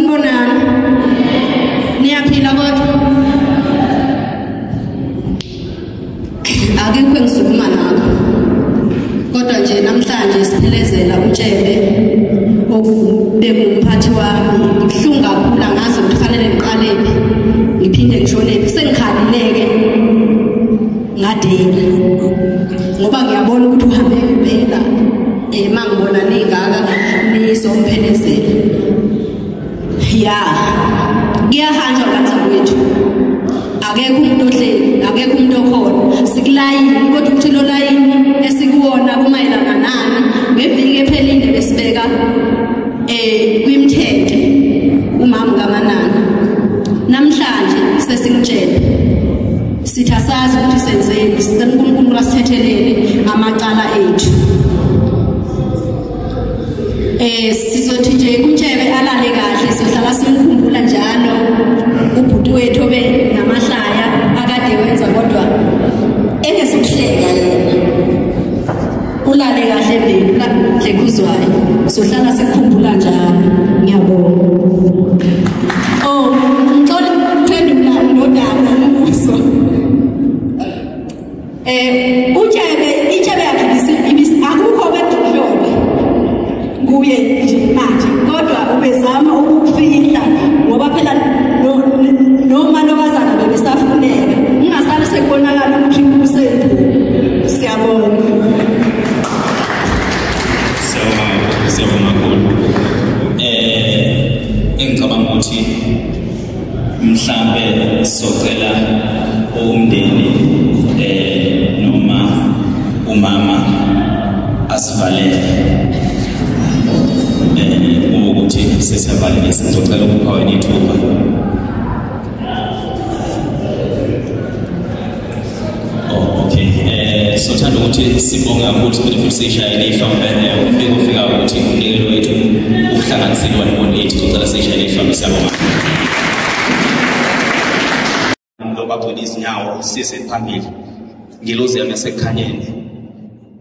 sanibonani. Niyaphila kodwa? Akekho engisukuma nakho. Kodwa nje namhlanje siphelezela uTshebe okumphathi wami. Ngibhlungu kakhulu ngazi ukuthi kufanele ngiqalephi. Ngiphinde ngishonephi sengikhalileke ngadela. Ngoba ngiyabona ukuthi uhambe impela. Mangibona ningaka nizomphelezela. Ya. Ngiyahanjwa kanzawethu. Akekho umuntu ohleli, akekho umuntu okhona. Sikulayini kodwa ukuthi lo layini esikuwona kumayelana nani ngeviki ephelile besibeka kwimthetho umama kaManani. Namhlanje sesingitshela sithi asazi ukuthi senzeni, sicela uNkulunkulu asithethelele amacala ethu. Sizothi nje kuTshebe alale kahle, sizohlala simkhumbula njalo ubhuti wethu obe namahlaya akade wenza kodwa engezokuhleka yena. Ulale kahle mbela lekuzwayo, sizohlala sikhumbula njalo. Ngiyabonga. Ngicela ukuphendula nodaba umbuzo. iTshebe yakhe akukho bedumhlobo kuye nje manje, kodwa ubezama ukufihla ngoba phela noma lokazana bebesafuneka ungasale sekubonakala ukuthi usempu. Siyabonga. Siyabonga kakhulu. Engicabanga ukuthi mhlambe socela umndeni noma umama asivalele ukuthi sesiyavalile, sizocela ukupha wena ithuba. Okay. Sothanda ukuthi sibonge kakhulu futhi sishayele ihlombe ufike ufika ukuthi umnikelo wethu uhlanganisile 1.8. Sicela sishayele ihlombe. Siyabonga. Ngizobagcwele izinyawo sise phambili. Ngiloze yami yasekhanyeni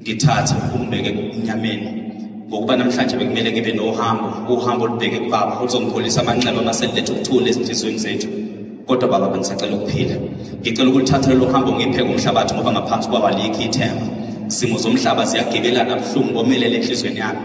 ngithathe umbeke enyameni ngokuba namhlanje bekumele ngibe uhambo olubheke kubaba oluzongipholisa amanxeba amaselethe ukuthula ezinhlizweni zethu. Kodwa baba bengisacela ukuphila. Ngicela ukulithatha lelo hambo ngipheke umhlabathi ngoba ngaphansi kwawalikho ithemba. Simo zomhlaba siyagibelana buhlungu bomelele enhlizweni yami.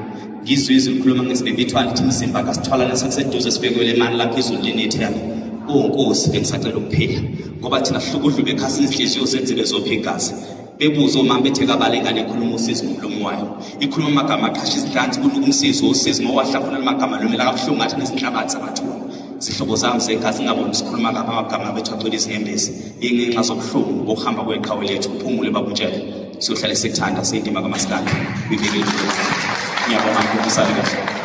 Ngizwe izwi likhuluma ngesibibithwala ithi imizimba kasithwalana sakuseduze sibekele imani lapha izulu linethemba. Nkosi bengisacela ukuphila ngoba thina sihlukudlu bekhasi inhliziyo zenzile zophi igazi. Bebuza omama bethe kabale ingane ekhuluma usizi ngomlomo wayo. Ikhuluma amagama aqhasha izidlanzi kunokumsiza usizi ngoba wahlafuna amagama lomela kabuhlungu ngathi nezinhlabathi zamathuna. Zihlobo zami zegazi ngabona sikhuluma ngapha amagama bethu agcwele izinyembezi. Ingenxa zobuhlungu bokuhamba kweqhawe lethu uphumule babuTshebe. Siyohlala sekuthanda sindima kaMaskandi. Ngiyabonga kakhulu. Sale kahle.